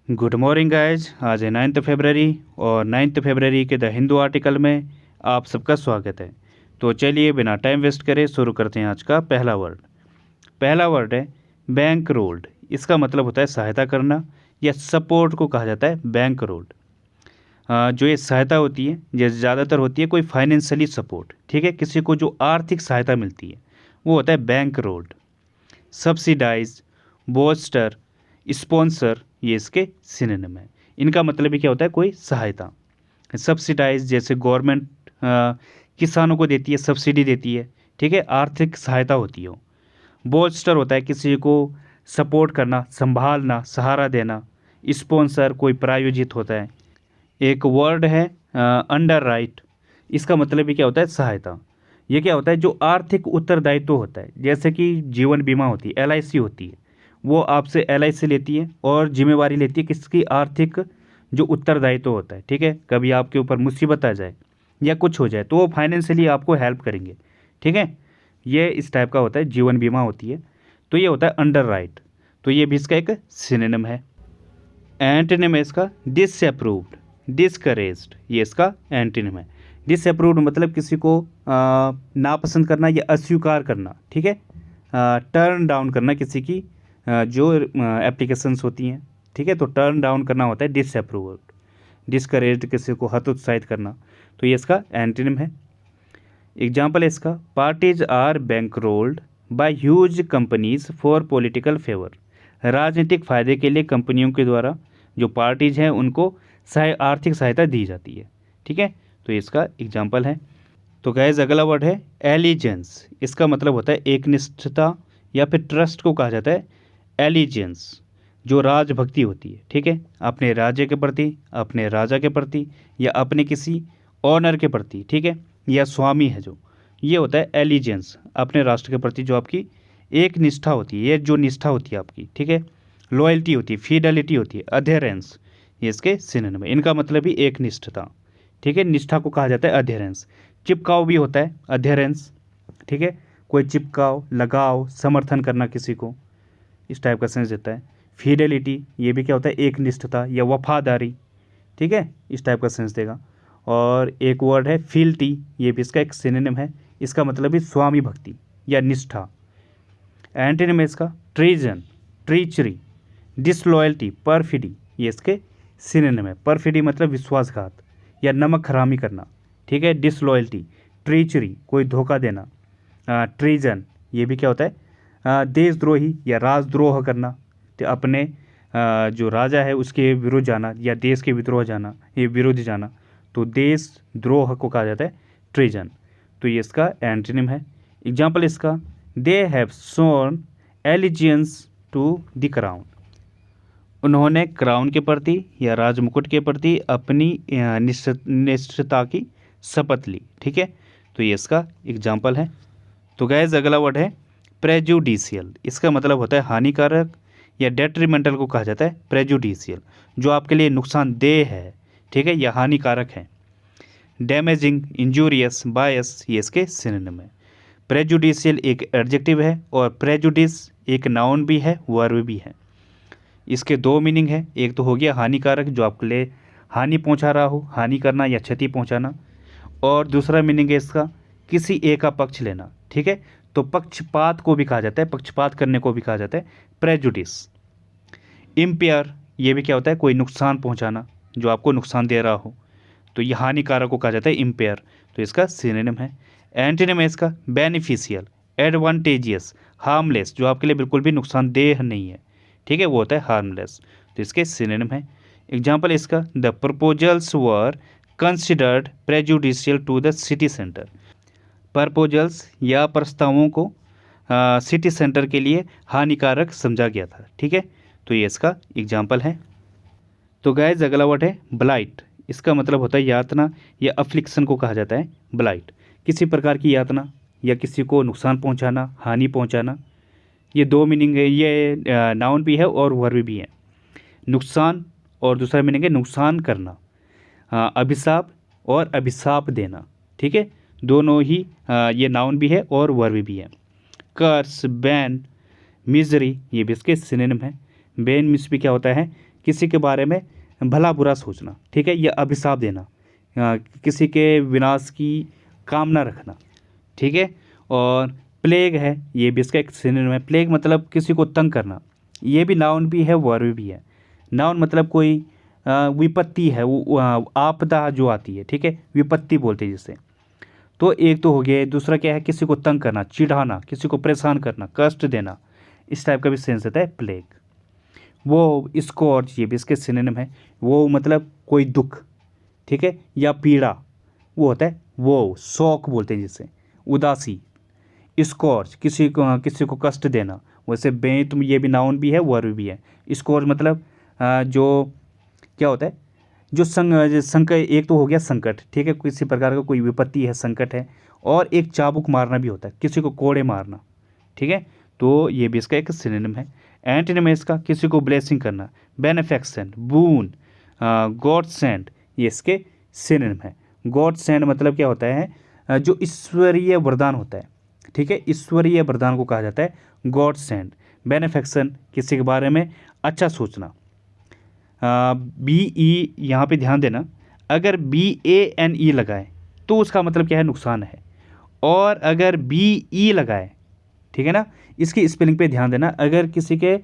Good morning guys. आज है 9 फरवरी और 9 फरवरी के द हिंदू आर्टिकल में आप सबका स्वागत है। तो चलिए बिना टाइम वेस्ट करे शुरू करते हैं आज का पहला वर्ड। पहला वर्ड है बैंक रोल्ड। इसका मतलब होता है सहायता करना या सपोर्ट को कहा जाता है बैंक रोल्ड। जो ये सहायता होती है ये ज़्यादातर होती है कोई फाइनेंशियली सपोर्ट, ठीक है, किसी को जो आर्थिक सहायता मिलती है वो होता है bankrolled. Subsidize, bolster, sponsor ये इसके सिनोनिम है। इनका मतलब भी क्या होता है, कोई सहायता। सब्सिडाइज जैसे गवर्नमेंट किसानों को देती है, सब्सिडी देती है, ठीक है, आर्थिक सहायता होती है। बोस्टर होता है किसी को सपोर्ट करना, संभालना, सहारा देना। स्पॉन्सर कोई प्रायोजित होता है। एक वर्ड है अंडर राइट। इसका मतलब भी क्या होता है, सहायता। ये क्या होता है, जो आर्थिक उत्तरदायित्व होता है, जैसे कि जीवन बीमा होती है, LIC होती है, वो आपसे LIC लेती है और जिम्मेवारी लेती है किसकी, आर्थिक जो उत्तरदायित्व होता है, ठीक है। कभी आपके ऊपर मुसीबत आ जाए या कुछ हो जाए तो वो फाइनेंशियली आपको हेल्प करेंगे, ठीक है। ये इस टाइप का होता है, जीवन बीमा होती है। तो ये होता है अंडर राइट। तो ये भी इसका एक सिनोनिम है। एंटोनिम है इसका डिसअप्रूव्ड, डिस्करेज्ड, ये इसका एंटोनिम है। डिसअप्रूव्ड मतलब किसी को नापसंद करना या अस्वीकार करना, ठीक है। टर्न डाउन करना किसी की जो एप्लीकेशंस होती हैं, ठीक है, तो टर्न डाउन करना होता है डिसअप्रूव्ड। डिस्करेज्ड किसी को हतोत्साहित करना, तो ये इसका एंटोनिम है। एग्जाम्पल है इसका, parties are bankrolled by huge companies for political favour. राजनीतिक फ़ायदे के लिए कंपनियों के द्वारा जो पार्टीज हैं उनको आर्थिक सहायता दी जाती है, ठीक है। तो इसका एग्जाम्पल है। तो गैस अगला वर्ड है एलिजेंस। इसका मतलब होता है एकनिष्ठता या फिर ट्रस्ट को कहा जाता है एलिजेंस, जो राजभक्ति होती है, ठीक है, अपने राज्य के प्रति, अपने राजा के प्रति या अपने किसी ऑनर के प्रति, ठीक है, या स्वामी है जो, ये होता है एलिजेंस, अपने राष्ट्र के प्रति जो आपकी एक निष्ठा होती है, ये जो निष्ठा होती है आपकी, ठीक है। लॉयल्टी होती है, फिडेलिटी होती है, अधेरेंस, ये इसके सिनोनिम है। इनका मतलब भी एक निष्ठता, ठीक है, निष्ठा को कहा जाता है अधेरेंस। चिपकाव भी होता है अधेरेंस, ठीक है, कोई चिपकाव, लगाव, समर्थन करना किसी को, इस टाइप का सेंस देता है। फिडेलिटी ये भी क्या होता है, एक निष्ठता या वफादारी, ठीक है, इस टाइप का सेंस देगा। और एक वर्ड है फील्टी, ये भी इसका एक सिनोनिम है। इसका मतलब भी स्वामी भक्ति या निष्ठा। एंटोनिम है इसका ट्रीजन, ट्रीचरी, डिसलॉयल्टी, परफिडी, ये इसके सिनोनिम है। परफिडी मतलब विश्वासघात या नमक हरामी करना, ठीक है। डिसलॉयल्टी, ट्रीचरी कोई धोखा देना। ट्रीजन ये भी क्या होता है, देशद्रोही या राजद्रोह करना, तो अपने जो राजा है उसके विरुद्ध जाना या देश के विद्रोह जाना, ये विरुद्ध जाना, तो देशद्रोह को कहा जाता है ट्रीजन। तो ये इसका एंटोनिम है। एग्जाम्पल इसका, they have shown allegiance to the crown. उन्होंने क्राउन के प्रति या राजमुकुट के प्रति अपनी निष्ठता की शपथ ली, ठीक है। तो ये इसका एग्जाम्पल है। तो गैस अगला वर्ड है प्रेजुडिशियल। इसका मतलब होता है हानिकारक या डेट्रीमेंटल को कहा जाता है प्रेजुडिशियल, जो आपके लिए नुकसानदेह है, ठीक है, या हानिकारक है। डैमेजिंग, इंजूरियस, बायस, ये इसके सिनोनिम है। प्रेजुडिशियल एक एडजेक्टिव है और प्रेजुडिस एक नाउन भी है, वर्ब भी है। इसके दो मीनिंग है। एक तो हो गया हानिकारक, जो आपके लिए हानि पहुंचा रहा हो, हानि करना या क्षति पहुंचाना। और दूसरा मीनिंग है इसका किसी एक का पक्ष लेना, ठीक है, तो पक्षपात को भी कहा जाता है, पक्षपात करने को भी कहा जाता है प्रेजुडिस। इम्पेयर ये भी क्या होता है, कोई नुकसान पहुंचाना, जो आपको नुकसान दे रहा हो, तो ये हानिकारक को कहा जाता है इम्पेयर। तो इसका सिनोनिम है। एंटोनिम है इसका बेनिफिशियल, एडवांटेजियस, हार्मलेस, जो आपके लिए बिल्कुल भी नुकसानदेह नहीं है, ठीक है, वो होता है हार्मलेस। तो इसके सिनोनिम है। एग्जाम्पल इसका, the proposals were considered prejudicial to the city centre. Proposals या प्रस्तावों को सिटी सेंटर के लिए हानिकारक समझा गया था, ठीक है। तो ये इसका एग्जाम्पल है। तो गाइस अगला वर्ड है ब्लाइट। इसका मतलब होता है यातना या अफ्लिक्शन को कहा जाता है ब्लाइट। किसी प्रकार की यातना या किसी को नुकसान पहुंचाना, हानि पहुंचाना। ये दो मीनिंग है, ये नाउन भी है और वर्ब भी है। नुकसान और दूसरा मीनिंग है नुकसान करना। अभिशाप और अभिशाप देना, ठीक है, दोनों ही ये नाउन भी है और वर्ब भी है। कर्स, बैन, मिजरी, ये भी इसके सिनोनिम है। बैन मिस भी क्या होता है किसी के बारे में भला बुरा सोचना, ठीक है, या अभिशाप देना, किसी के विनाश की कामना रखना, ठीक है। और प्लेग है, ये भी इसका एक सिनोनिम है। प्लेग मतलब किसी को तंग करना, ये भी नाउन भी है वर्ब भी है। नाउन मतलब कोई विपत्ति है, वो आपदा जो आती है, ठीक है, विपत्ति बोलते हैं जिसे। तो एक तो हो गया, दूसरा क्या है, किसी को तंग करना, चिढ़ाना, किसी को परेशान करना, कष्ट देना, इस टाइप का भी सेंस होता है प्लेग। वो स्कॉर्च, ये भी इसके सिनोनिम है। वो मतलब कोई दुख, ठीक है, या पीड़ा, वो होता है वो शोक बोलते हैं जिसे, उदासी। स्कॉर्च किसी को कष्ट देना। वैसे तुम ये भी नाउन भी है वर्ब भी है। स्कॉर्च मतलब जो क्या होता है, जो संकट, एक तो हो गया संकट, ठीक है, किसी प्रकार का कोई विपत्ति है, संकट है। और एक चाबुक मारना भी होता है, किसी को कोड़े मारना, ठीक है। तो ये भी इसका एक सिनोनिम है। एंटोनिम है इसका, किसी को ब्लेसिंग करना, बेनिफैक्शन, बून, गॉड सेंड, ये इसके सिनोनिम है। गॉड सेंड मतलब क्या होता है, जो ईश्वरीय वरदान होता है, ठीक है, ईश्वरीय वरदान को कहा जाता है गॉड सेंड। बेनिफैक्शन, किसी के बारे में अच्छा सोचना। बी ई, यहाँ पे ध्यान देना, अगर BANE लगाए तो उसका मतलब क्या है, नुकसान है। और अगर BE लगाए, ठीक है ना, इसकी स्पेलिंग पे ध्यान देना, अगर किसी के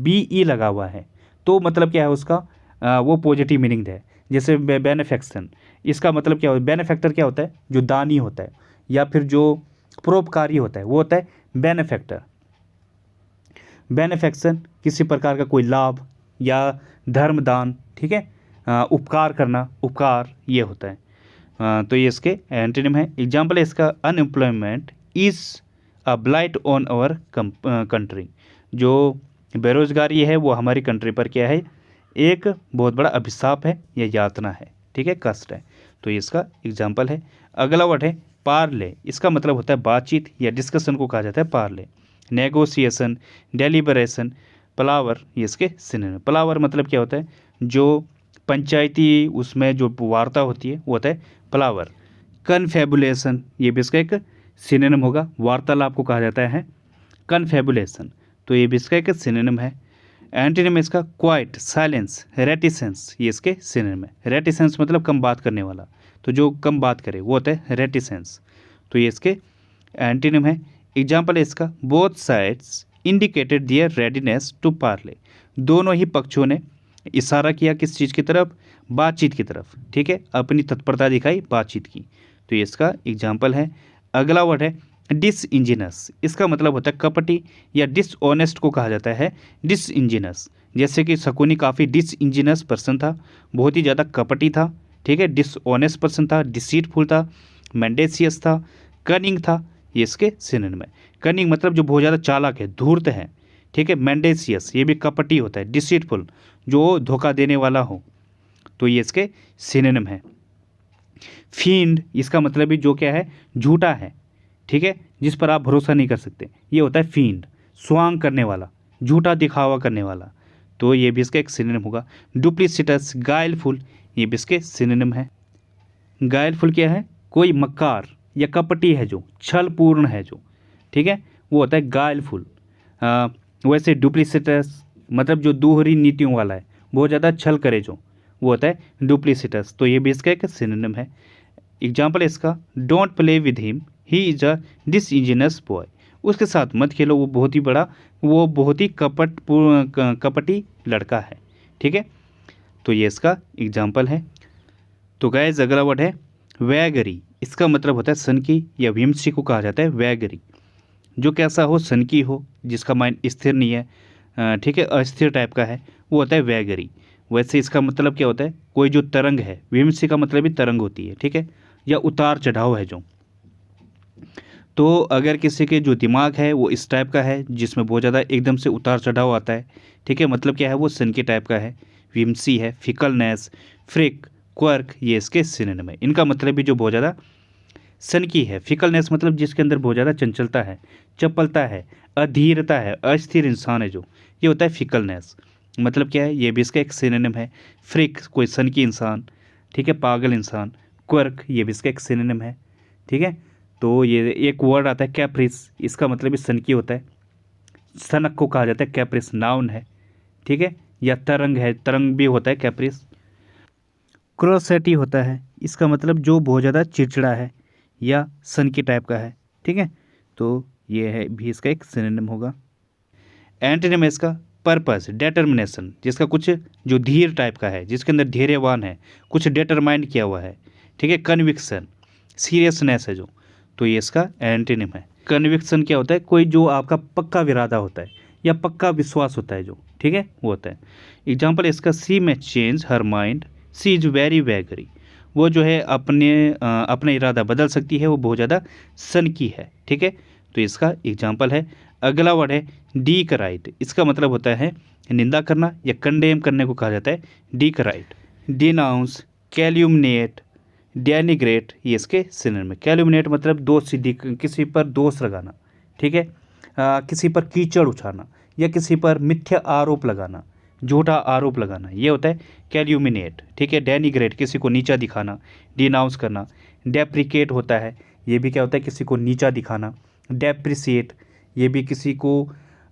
BE लगा हुआ है तो मतलब क्या है उसका, वो पॉजिटिव मीनिंग है। जैसे बेनिफैक्शन, इसका मतलब क्या होता है, बेनिफैक्टर क्या होता है, जो दानी होता है या फिर जो परोपकारी होता है, वो होता है बेनिफैक्टर। बेनिफैक्शन किसी प्रकार का कोई लाभ या धर्मदान, ठीक है, उपकार करना, उपकार, ये होता है। तो ये इसके एंटोनिम है। एग्जाम्पल है इसका, unemployment is a blight on our country. जो बेरोजगारी है वो हमारी कंट्री पर क्या है, एक बहुत बड़ा अभिशाप है या यातना है, ठीक है, कष्ट है। तो ये इसका एग्जाम्पल है। अगला वर्ड है पार्ले। इसका मतलब होता है बातचीत या डिस्कशन को कहा जाता है पार्ले। नेगोशिएशन, डेलिबरेशन, पलावर, ये इसके सिनोनिम। पलावर मतलब क्या होता है, जो पंचायती उसमें जो वार्ता होती है वो होता है पलावर। कन्फेबुलेशन, ये भी इसका एक सिनोनिम होगा, वार्तालाप को कहा जाता है कन्फेबुलेशन। तो ये भी इसका एक सिनोनिम है। एंटोनिम इसका क्वाइट, साइलेंस, रेटिसेंस, ये इसके सिनोनिम है। रेटिसेंस मतलब कम बात करने वाला, तो जो कम बात करे वो होता है रेटिसेंस। तो ये इसके एंटोनिम है। एग्जाम्पल है इसका, both sides indicated their readiness to parley. दोनों ही पक्षों ने इशारा किया किस चीज़ की तरफ, बातचीत की तरफ, ठीक है, अपनी तत्परता दिखाई बातचीत की। तो ये इसका एग्जाम्पल है। अगला वर्ड है डिसइंजीनियस। इसका मतलब होता है कपटी या डिसऑनेस्ट को कहा जाता है डिसइंजीनियस। जैसे कि शकुनी काफ़ी डिसइंजीनियस पर्सन था, बहुत ही ज़्यादा कपटी था, ठीक है, डिसऑनेस्ट पर्सन था, डिसीटफुल था, मेंडेसियस था, कनिंग था, ये इसके सिनोनिम है। कनिंग मतलब जो बहुत ज़्यादा चालाक है, धूर्त है, ठीक है। मेंडेसियस, ये भी कपटी होता है। डिसीटफुल, जो धोखा देने वाला हो, तो ये इसके सिनोनिम है। फींड, इसका मतलब भी जो क्या है, झूठा है, ठीक है, जिस पर आप भरोसा नहीं कर सकते, ये होता है फींड। स्वांग करने वाला, झूठा दिखावा करने वाला, तो ये भी इसका एक सिनोनिम होगा। डुप्लिसिटस, गायलफुल, ये भी इसके सिनोनिम है। गायलफुल क्या है, कोई मक्कार या कपटी है, जो छलपूर्ण है, जो, ठीक है, वो होता है गायलफुल। वैसे डुप्लिसिटस मतलब जो दोहरी नीतियों वाला है, बहुत ज़्यादा छल करे जो, वो होता है डुप्लिसिटस। तो ये भी इसका एक सिनोनिम है। एग्जाम्पल इसका, don't play with him, he is a disingenuous boy. उसके साथ मत खेलो, वो बहुत ही कपटी लड़का है, ठीक है। तो ये इसका एग्जाम्पल है। तो गाइस अगला वर्ड है वैगरी। इसका मतलब होता है सनकी या व्योमसी को कहा जाता है वैगरी। जो कैसा हो, सनकी हो, जिसका माइंड स्थिर नहीं है, ठीक है, अस्थिर टाइप का है, वो होता है वैगरी। वैसे इसका मतलब क्या होता है, कोई जो तरंग है, व्योमसी का मतलब भी तरंग होती है, ठीक है, या उतार चढ़ाव है जो। तो अगर किसी के जो दिमाग है वो इस टाइप का है, जिसमें बहुत ज़्यादा एकदम से उतार चढ़ाव आता है, ठीक है, मतलब क्या है, वो सनकी टाइप का है, व्योमसी है। फिकलनेस, फ्रिक, क्वर्क, ये इसके सिनोनिम है। इनका मतलब भी जो बहुत ज़्यादा सनकी है। फिकलनेस मतलब जिसके अंदर बहुत ज़्यादा चंचलता है, चपलता है, अधीरता है, अस्थिर इंसान है जो, ये होता है फिकलनेस। मतलब क्या है, ये भी इसका एक सिनोनिम है। फ्रिक, कोई सनकी इंसान, ठीक है, पागल इंसान। क्वर्क, ये भी इसका एक सिनोनिम है, ठीक है। तो ये एक वर्ड आता है कैप्रिस, इसका मतलब भी सनकी होता है। सनक को कहा जाता है कैप्रिस, नाउन है, ठीक है, या तरंग है, तरंग भी होता है कैप्रिस। क्रोसेटी होता है, इसका मतलब जो बहुत ज़्यादा चिड़चिड़ा है या सन की टाइप का है, ठीक है। तो ये है भी इसका एक सिनोनिम होगा। एंटोनिम है इसका पर्पस, डिटर्मिनेशन, जिसका कुछ जो धीर टाइप का है, जिसके अंदर धैर्यवान है, कुछ डिटरमाइंड किया हुआ है, ठीक है। कन्विक्शन, सीरियसनेस है जो, तो ये इसका एंटोनिम है। कन्विक्शन क्या होता है, कोई जो आपका पक्का इरादा होता है या पक्का विश्वास होता है जो, ठीक है, वो होता है। एग्जाम्पल इसका, she may change her mind, she is very vagary, वो जो है अपने इरादा बदल सकती है, वो बहुत ज़्यादा सन की है, ठीक है। तो इसका एग्जाम्पल है। अगला वर्ड है डीकराइट, इसका मतलब होता है निंदा करना या कंडेम करने को कहा जाता है डीकराइट। डिनाउंस, कैल्यूमिनेट, डेनिग्रेट, ये इसके सिनोनिम में। कैल्यूमिनेट मतलब दोष सिद्धि, किसी पर दोष लगाना, ठीक है। किसी पर कीचड़ उछालना या किसी पर मिथ्या आरोप लगाना, झूठा आरोप लगाना, ये होता है कैल्यूमिनेट, ठीक है। डेनिग्रेट, किसी को नीचा दिखाना, डिनाउंस करना। डेप्रिकेट होता है, ये भी क्या होता है, किसी को नीचा दिखाना। डेप्रिसिएट, ये भी किसी को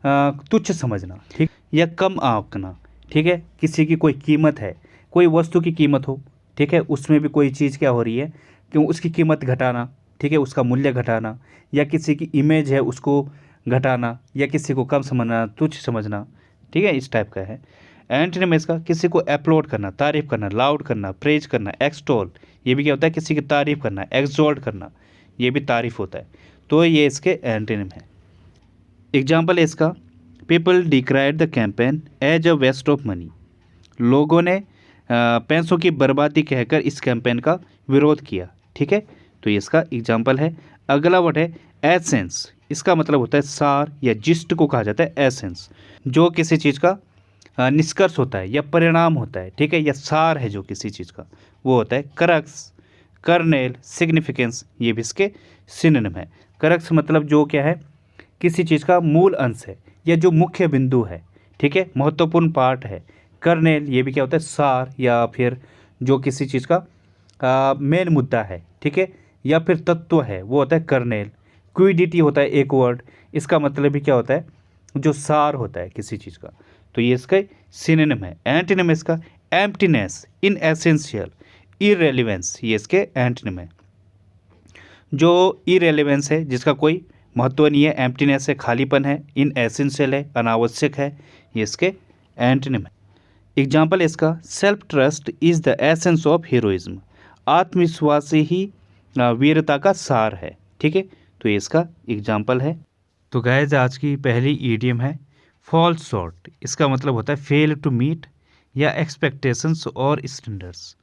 तुच्छ समझना, ठीक, या कम आंकना, ठीक है। किसी की कोई कीमत है, कोई वस्तु की कीमत हो, ठीक है, उसमें भी कोई चीज़ क्या हो रही है, क्यों उसकी कीमत घटाना, ठीक है, उसका मूल्य घटाना, या किसी की इमेज है उसको घटाना, या किसी को कम समझना, तुच्छ समझना, ठीक है, इस टाइप का है। एंटोनिम इसका, किसी को अपलोड करना, तारीफ करना, लाउड करना, प्रेज करना, एक्सटोल, ये भी क्या होता है, किसी की तारीफ करना, एक्सोल्ट करना, ये भी तारीफ होता है। तो ये इसके एंटोनिम है। एग्जाम्पल है इसका, people decried the campaign as a waste of money, लोगों ने पैसों की बर्बादी कहकर इस कैंपेन का विरोध किया, ठीक है। तो ये इसका एग्जाम्पल है। अगला वर्ड है एसेंस, इसका मतलब होता है सार या जिस्ट को कहा जाता है एसेंस, जो किसी चीज़ का निष्कर्ष होता है या परिणाम होता है, ठीक है, या सार है जो किसी चीज़ का, वो होता है करक्स, कर्नेल, सिग्निफिकेंस, ये भी इसके सिनोनिम है। करक्स मतलब जो क्या है, किसी चीज़ का मूल अंश है या जो मुख्य बिंदु है, ठीक है, महत्वपूर्ण पार्ट है। कर्नेल, ये भी क्या होता है, सार या फिर जो किसी चीज़ का मेन मुद्दा है, ठीक है, या फिर तत्व है, वो होता है कर्नेल। क्विडिटी होता है एक वर्ड, इसका मतलब भी क्या होता है, जो सार होता है किसी चीज़ का। तो ये इसका सिनोनिम है। एंटोनिम इसका एम्प्टीनेस, इनएसेंशियल, इररेलेवेंस, ये इसके एंटोनिम है। जो इररेलेवेंस है, जिसका कोई महत्व नहीं है, एम्प्टीनेस है, खालीपन है, इनएसेंशियल है, अनावश्यक है, ये इसके एंटोनिम है। एग्जाम्पल इसका, self trust is the essence of heroism, आत्मविश्वास ही वीरता का सार है, ठीक है। तो ये इसका एग्जाम्पल है। तो गाइस, आज की पहली ईडियम है फॉल शॉर्ट, इसका मतलब होता है फेल टू मीट या एक्सपेक्टेशंस और स्टैंडर्ड्स,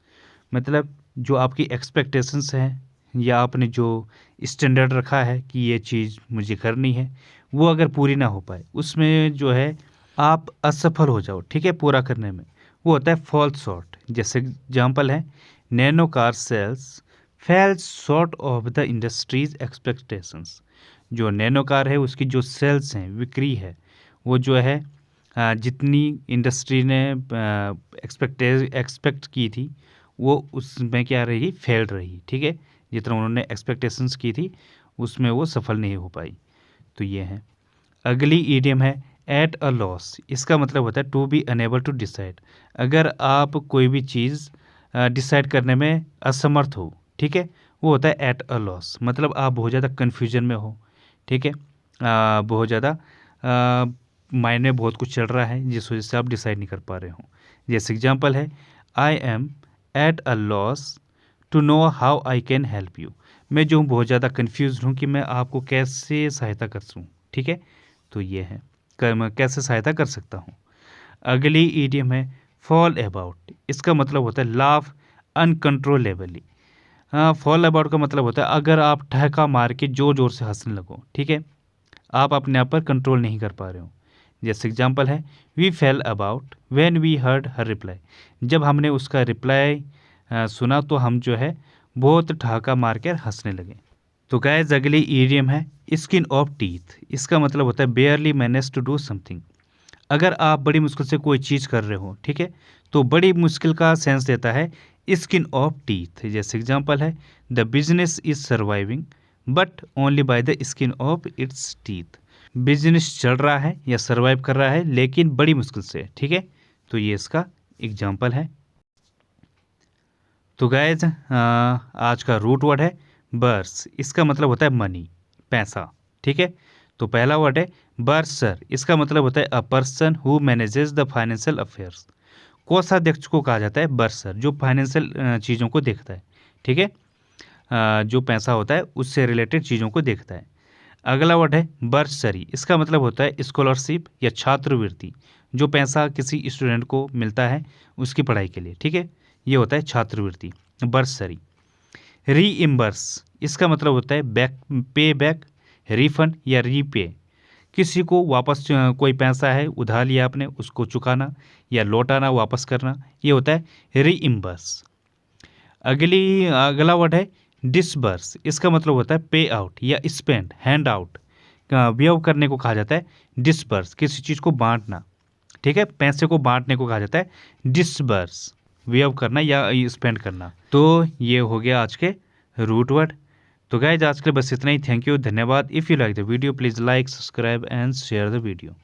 मतलब जो आपकी एक्सपेक्टेशंस हैं या आपने जो स्टैंडर्ड रखा है कि ये चीज़ मुझे करनी है, वो अगर पूरी ना हो पाए, उसमें जो है आप असफल हो जाओ, ठीक है, पूरा करने में, वो होता है फॉल शॉर्ट। जैसे एग्जाम्पल है, Nano car sales fell short of the industry's expectations, जो नैनो कार है उसकी जो सेल्स हैं, बिक्री है, वो जो है जितनी इंडस्ट्री ने एक्सपेक्ट की थी, वो उसमें क्या रही, फेल रही, ठीक है, जितना उन्होंने एक्सपेक्टेशंस की थी उसमें वो सफल नहीं हो पाई। तो ये है। अगली ईडियम है एट अ लॉस, इसका मतलब होता है to be unable to decide, अगर आप कोई भी चीज़ डिसाइड करने में असमर्थ हो, ठीक है, वो होता है एट अ लॉस, मतलब आप बहुत ज़्यादा कन्फ्यूजन में हो, ठीक है, बहुत ज़्यादा माइंड में बहुत कुछ चल रहा है जिस वजह से आप डिसाइड नहीं कर पा रहे हो। जैसे एग्जांपल है, I am at a loss to know how I can help you, मैं जो हूँ बहुत ज़्यादा कन्फ्यूज हूँ कि मैं आपको कैसे सहायता कर सकूँ, ठीक है। तो ये है, मैं कैसे सहायता कर सकता हूँ। अगली ईडियम है फॉल अबाउट, इसका मतलब होता है लाफ अनकंट्रोलेबली। हाँ, फॉल अबाउट का मतलब होता है अगर आप ठहका मार के जोर जोर से हंसने लगो, ठीक है, आप अपने आप पर कंट्रोल नहीं कर पा रहे हो। जैसे एग्जांपल है, we fell about when we heard her reply, जब हमने उसका रिप्लाई सुना तो हम जो है बहुत ठहाका मार कर हंसने लगे। तो गाइस, अगली ईडियम है स्किन ऑफ टीथ, इसका मतलब होता है barely manage to do something, अगर आप बड़ी मुश्किल से कोई चीज़ कर रहे हो, ठीक है, तो बड़ी मुश्किल का सेंस देता है स्किन ऑफ टीथ। जैसे एग्जांपल है, the business is surviving but only by the skin of its teeth, business चल रहा है या सर्वाइव कर रहा है लेकिन बड़ी मुश्किल से, ठीक है, तो ये इसका एग्जाम्पल है। तो गाइज आज का रूट वर्ड है बर्स, इसका मतलब होता है मनी, पैसा। ठीक है, तो पहला वर्ड है बर्सर, इसका मतलब होता है a person who manages the financial affairs. कोषाध्यक्ष को कहा जाता है बर्सर, जो फाइनेंशियल चीज़ों को देखता है। ठीक है, जो पैसा होता है उससे रिलेटेड चीज़ों को देखता है। अगला वर्ड है बर्सरी, इसका मतलब होता है स्कॉलरशिप या छात्रवृत्ति, जो पैसा किसी स्टूडेंट को मिलता है उसकी पढ़ाई के लिए। ठीक है, ये होता है छात्रवृत्ति, बर्सरी। रीइम्बर्स, इसका मतलब होता है बैक, पे बैक, रिफंड या रीपे। किसी को वापस कोई पैसा है उधार लिया आपने, उसको चुकाना या लौटाना, वापस करना, ये होता है रीइम्बर्स। अगला वर्ड है डिसबर्स, इसका मतलब होता है पे आउट या स्पेंड, हैंड आउट, व्यय करने को कहा जाता है डिसबर्स, किसी चीज़ को बांटना। ठीक है, पैसे को बांटने को कहा जाता है डिसबर्स, व्यय करना या स्पेंड करना। तो ये हो गया आज के रूट वर्ड। तो गाइज आज के लिए बस इतना ही। थैंक यू, धन्यवाद। If you like the video please like, subscribe and share the video.